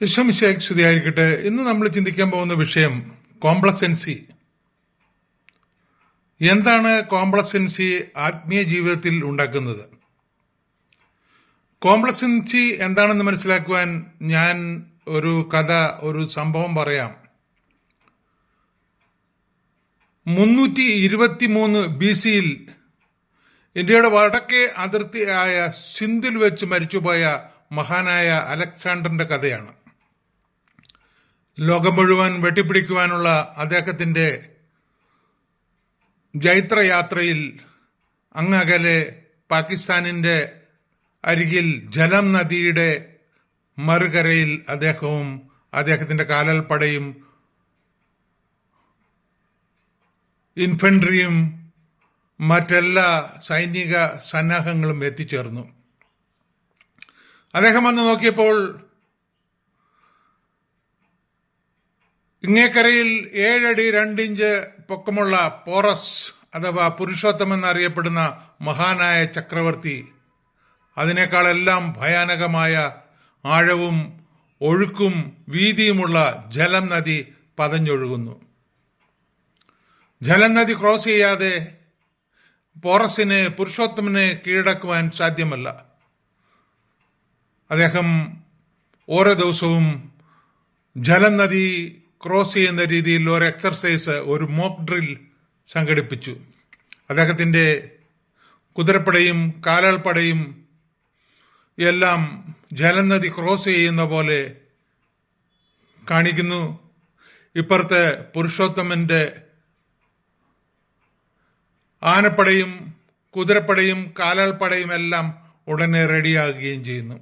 ഈശോമിശിഹായ്ക്ക് സ്തുതിയായിരിക്കട്ടെ. ഇന്ന് നമ്മൾ ചിന്തിക്കാൻ പോകുന്ന വിഷയം കോംപ്ലസൻസി. എന്താണ് കോംപ്ലസൻസി ആത്മീയ ജീവിതത്തിൽ ഉണ്ടാക്കുന്നത്? കോംപ്ലസൻസി എന്താണെന്ന് മനസ്സിലാക്കുവാൻ ഞാൻ ഒരു സംഭവം പറയാം. 323 BC-യിൽ ഇന്ത്യയുടെ വടക്കേ അതിർത്തിയായ സിന്ധുവിൽ വെച്ച് മരിച്ചുപോയ മഹാനായ അലക്സാണ്ടറിന്റെ കഥയാണ്. ലോകം മുഴുവൻ വെട്ടിപ്പിടിക്കുവാനുള്ള അദ്ദേഹത്തിന്റെ ജൈത്രയാത്രയിൽ അങ്ങകലെ പാകിസ്ഥാനിന്റെ അരികിൽ ജലം നദിയുടെ മറുകരയിൽ അദ്ദേഹവും അദ്ദേഹത്തിന്റെ കാലാൾപ്പടയും ഇൻഫൻട്രിയും മറ്റെല്ലാ സൈനിക സന്നാഹങ്ങളും എത്തിച്ചേർന്നു. അദ്ദേഹം വന്ന് നോക്കിയപ്പോൾ ഇങ്ങേക്കരയിൽ 7 അടി 2 ഇഞ്ച് പൊക്കമുള്ള പോറസ് അഥവാ പുരുഷോത്തമൻ എന്നറിയപ്പെടുന്ന മഹാനായ ചക്രവർത്തി, അതിനേക്കാളെല്ലാം ഭയാനകമായ ആഴവും ഒഴുക്കും വീതിയുമുള്ള ജലം നദി പതഞ്ഞൊഴുകുന്നു. ജലം നദി ക്രോസ് ചെയ്യാതെ പോറസിന് പുരുഷോത്തമനെ കീഴടക്കുവാൻ സാധ്യമല്ല. അദ്ദേഹം ഓരോ ദിവസവും ജലം നദി ക്രോസ് ചെയ്യുന്ന രീതിയിൽ ഒരു എക്സർസൈസ്, ഒരു മോക്ക് ഡ്രിൽ സംഘടിപ്പിച്ചു. അദ്ദേഹത്തിന്റെ കുതിരപ്പടയും കാലാൾപ്പടയും എല്ലാം ജലം നദി ക്രോസ് ചെയ്യുന്ന പോലെ കാണിക്കുന്നു. ഇപ്പുറത്ത് പുരുഷോത്തമന്റെ ആനപ്പടയും കുതിരപ്പടയും കാലാൾപ്പടയും എല്ലാം ഉടനെ റെഡിയാകുകയും ചെയ്യുന്നു.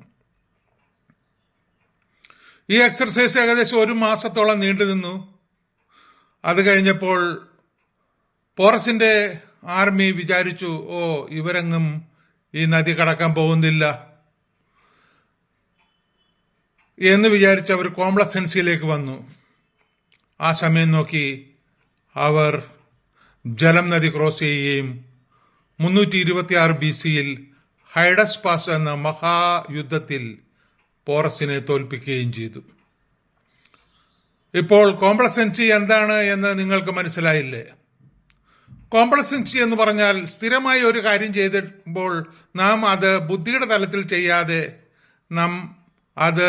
ഈ എക്സർസൈസ് ഏകദേശം 1 മാസത്തോളം നീണ്ടു നിന്നു. അത് കഴിഞ്ഞപ്പോൾ പോറസിന്റെ ആർമി വിചാരിച്ചു, ഇവരെങ്ങും ഈ നദി കടക്കാൻ പോകുന്നില്ല എന്ന് വിചാരിച്ച് അവർ കോംപ്ലസൻസിയിലേക്ക് വന്നു. ആ സമയം നോക്കി അവർ ജലം നദി ക്രോസ് ചെയ്യുകയും 326 BC-യിൽ ഹൈഡസ് പാസ് എന്ന മഹായുദ്ധത്തിൽ പോറസിനെ തോൽപ്പിക്കുകയും ചെയ്തു. ഇപ്പോൾ കോംപ്ലസൻസി എന്താണ് എന്ന് നിങ്ങൾക്ക് മനസ്സിലായില്ലേ? കോംപ്ലസൻസി എന്ന് പറഞ്ഞാൽ സ്ഥിരമായി ഒരു കാര്യം ചെയ്തപ്പോൾ നാം അത് ബുദ്ധിയുടെ തലത്തിൽ ചെയ്യാതെ നാം അത്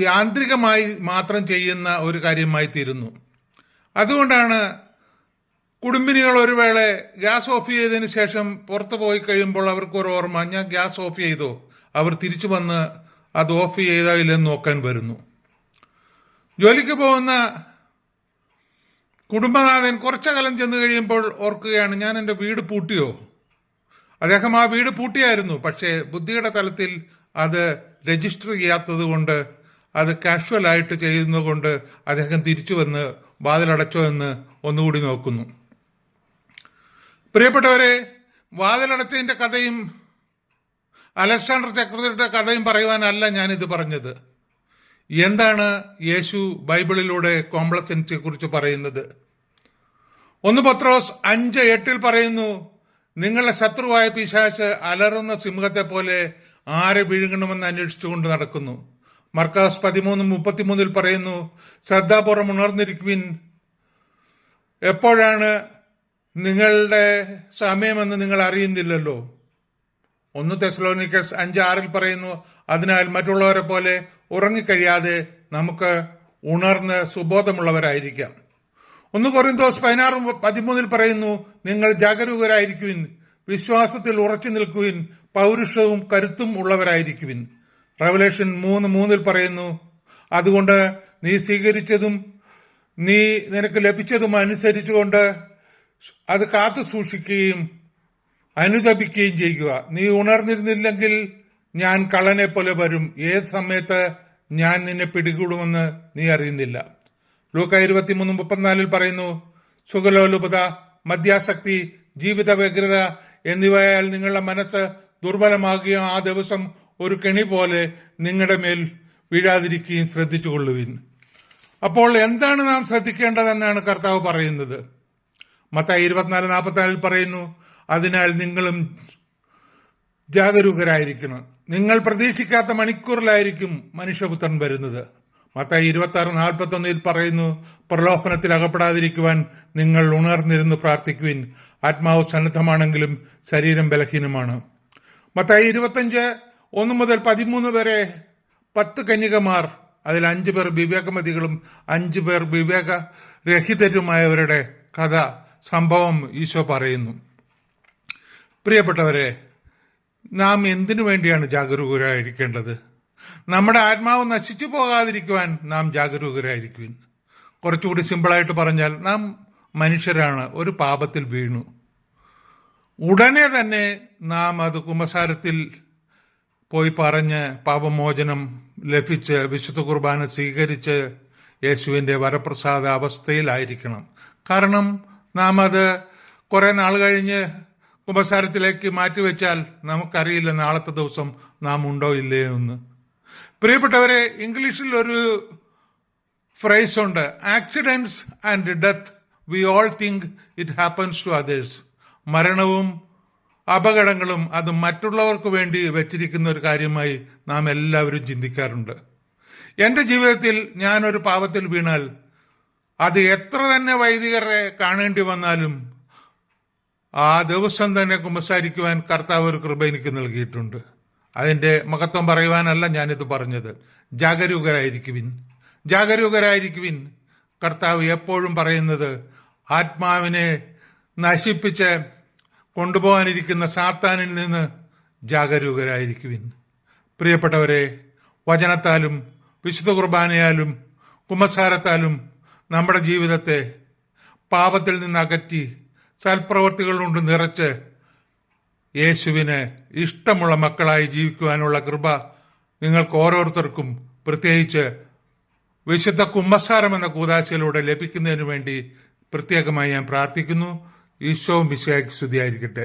യാന്ത്രികമായി മാത്രം ചെയ്യുന്ന ഒരു കാര്യമായി തീരുന്നു. അതുകൊണ്ടാണ് കുടുംബിനികൾ ഒരു വേള ഗ്യാസ് ഓഫ് ചെയ്തതിന് ശേഷം പുറത്തു പോയി കഴിയുമ്പോൾ അവർക്ക് ഒരു ഓർമ്മ, ഞാൻ ഗ്യാസ് ഓഫ് ചെയ്തോ? അവർ തിരിച്ചു വന്ന് അത് ഓഫ് ചെയ്തോ ഇല്ലെന്ന് നോക്കാൻ വരുന്നു. ജോലിക്ക് പോകുന്ന കുടുംബനാഥൻ കുറച്ചു കാലം ചെന്ന് കഴിയുമ്പോൾ ഓർക്കുകയാണ്, ഞാൻ എൻ്റെ വീട് പൂട്ടിയോ? അദ്ദേഹം ആ വീട് പൂട്ടിയായിരുന്നു, പക്ഷേ ബുദ്ധിയുടെ തലത്തിൽ അത് രജിസ്റ്റർ ചെയ്യാത്തത് കൊണ്ട്, അത് കാഷ്വലായിട്ട് ചെയ്യുന്നതുകൊണ്ട് അദ്ദേഹം തിരിച്ചു വന്ന് വാതിലടച്ചോ എന്ന് ഒന്നുകൂടി നോക്കുന്നു. പ്രിയപ്പെട്ടവരെ, വാതിലടച്ചതിന്റെ കഥയും അലക്സാണ്ടർ ചക്രവർത്തിയുടെ കഥയും പറയുവാനല്ല ഞാനിത് പറഞ്ഞത്. എന്താണ് യേശു ബൈബിളിലൂടെ കോംപ്ലസൻസിയെ കുറിച്ച് പറയുന്നത്? 1 പത്രോസ് 5:8 പറയുന്നു, നിങ്ങളുടെ ശത്രുവായ പിശാച് അലറുന്ന സിംഹത്തെ പോലെ ആരെ വിഴുങ്ങണമെന്ന് അന്വേഷിച്ചുകൊണ്ട് നടക്കുന്നു. മർക്കോസ് 13:33 പറയുന്നു, ശ്രദ്ധാപൂർവം ഉണർന്നിരിക്കുവിൻ, എപ്പോഴാണ് നിങ്ങളുടെ സമയമെന്ന് നിങ്ങൾ അറിയുന്നില്ലല്ലോ. 1 തെസ്സലോനിക്കസ് 5:6 പറയുന്നു, അതിനാൽ മറ്റുള്ളവരെ പോലെ ഉറങ്ങിക്കഴിയാതെ നമുക്ക് ഉണർന്ന് സുബോധമുള്ളവരായിരിക്കാം. 1 കൊരിന്തോസ് 16:13 പറയുന്നു, നിങ്ങൾ ജാഗരൂകരായിരിക്കുവിൻ, വിശ്വാസത്തിൽ ഉറച്ചു നിൽക്കുവിൻ, പൗരുഷവും കരുത്തും ഉള്ളവരായിരിക്കുവിൻ. റെവലേഷൻ 3:3 പറയുന്നു, അതുകൊണ്ട് നീ സ്വീകരിച്ചതും നിനക്ക് ലഭിച്ചതും അനുസരിച്ചുകൊണ്ട് അത് കാത്തു സൂക്ഷിക്കുകയും അനുതപിക്കുകയും ചെയ്യുക. നീ ഉണർന്നിരുന്നില്ലെങ്കിൽ ഞാൻ കള്ളനെ പോലെ വരും, ഏത് സമയത്ത് ഞാൻ നിന്നെ പിടികൂടുമെന്ന് നീ അറിയുന്നില്ല. ലൂക്ക 23:34 പറയുന്നു, സുഖലോലുപത, മദ്യാസക്തി, ജീവിത വ്യഗ്രത എന്നിവയാൽ നിങ്ങളുടെ മനസ്സ് ദുർബലമാകുകയും ആ ദിവസം ഒരു കെണി പോലെ നിങ്ങളുടെ മേൽ വീഴാതിരിക്കുകയും ശ്രദ്ധിച്ചുകൊള്ളുവിൻ. അപ്പോൾ എന്താണ് നാം ശ്രദ്ധിക്കേണ്ടതെന്നാണ് കർത്താവ് പറയുന്നത്. മത്തായി 24:44 പറയുന്നു, അതിനാൽ നിങ്ങളും ജാഗരൂകരായിരിക്കണം. നിങ്ങൾ പ്രതീക്ഷിക്കാത്ത മണിക്കൂറിലായിരിക്കും മനുഷ്യപുത്രൻ വരുന്നത്. മത്തായി 26:41 പറയുന്നു, പ്രലോഭനത്തിൽ അകപ്പെടാതിരിക്കുവാൻ നിങ്ങൾ ഉണർന്നിരുന്ന് പ്രാർത്ഥിക്കുവിൻ. ആത്മാവ് സന്നദ്ധമാണെങ്കിലും ശരീരം ബലഹീനമാണ്. മത്തായി 25:1-13 വരെ 10 കന്യകമാർ, അതിൽ 5 പേർ വിവേകമതികളും 5 പേർ വിവേകരഹിതരുമായവരുടെ കഥ, സംഭവം ഈശോ പറയുന്നു. പ്രിയപ്പെട്ടവരെ, നാം എന്തിനു വേണ്ടിയാണ് ജാഗരൂകരായിരിക്കേണ്ടത്? നമ്മുടെ ആത്മാവ് നശിച്ചു പോകാതിരിക്കുവാൻ നാം ജാഗരൂകരായിരിക്കുവിൻ. കുറച്ചുകൂടി സിമ്പിളായിട്ട് പറഞ്ഞാൽ, നാം മനുഷ്യരാണ്, ഒരു പാപത്തിൽ വീണു. ഉടനെ തന്നെ നാം അത് കുമ്പസാരത്തിൽ പോയി പറഞ്ഞ് പാപമോചനം ലഭിച്ച് വിശുദ്ധ കുർബാന സ്വീകരിച്ച് യേശുവിൻ്റെ വരപ്രസാദ അവസ്ഥയിലായിരിക്കണം. കാരണം നാം അത് കുറെ നാൾ കഴിഞ്ഞ് കുമ്പസാരത്തിലേക്ക് മാറ്റിവെച്ചാൽ നമുക്കറിയില്ല നാളത്തെ ദിവസം നാം ഉണ്ടോ ഇല്ലയോ എന്ന്. പ്രിയപ്പെട്ടവരെ, ഇംഗ്ലീഷിൽ ഒരു ഫ്രേസ് ഉണ്ട്, accidents and death we all think it happens to others. മരണവും അപകടങ്ങളും അത് മറ്റുള്ളവർക്ക് വേണ്ടി വെച്ചിരിക്കുന്ന ഒരു കാര്യമായി നാം എല്ലാവരും ചിന്തിക്കാറുണ്ട്. എൻ്റെ ജീവിതത്തിൽ ഞാനൊരു പാപത്തിൽ വീണാൽ അത് എത്ര തന്നെ വൈദികരെ കാണേണ്ടി വന്നാലും ആ ദിവസം തന്നെ കുമ്പസാരിക്കുവാൻ കർത്താവ് ഒരു കൃപ എനിക്ക് നൽകിയിട്ടുണ്ട്. അതിൻ്റെ മഹത്വം പറയുവാനല്ല ഞാനിത് പറഞ്ഞത്. ജാഗരൂകരായിരിക്കുവിൻ. കർത്താവ് എപ്പോഴും പറയുന്നത്, ആത്മാവിനെ നശിപ്പിച്ച് കൊണ്ടുപോകാനിരിക്കുന്ന സാത്താനിൽ നിന്ന് ജാഗരൂകരായിരിക്കുവിൻ. പ്രിയപ്പെട്ടവരെ, വചനത്താലും വിശുദ്ധ കുർബാനയാലും കുമ്പസാരത്താലും നമ്മുടെ ജീവിതത്തെ പാപത്തിൽ നിന്ന് അകറ്റി സൽപ്രവൃത്തികൾ കൊണ്ട് നിറച്ച് യേശുവിന് ഇഷ്ടമുള്ള മക്കളായി ജീവിക്കുവാനുള്ള കൃപ നിങ്ങൾക്ക് ഓരോരുത്തർക്കും, പ്രത്യേകിച്ച് വിശുദ്ധ കുമ്പസാരം എന്ന കൂദാശയിലൂടെ ലഭിക്കുന്നതിന് വേണ്ടി പ്രത്യേകമായി ഞാൻ പ്രാർത്ഥിക്കുന്നു. ഈശോ മിശിഹായ്ക്ക് സ്തുതിയായിരിക്കട്ടെ.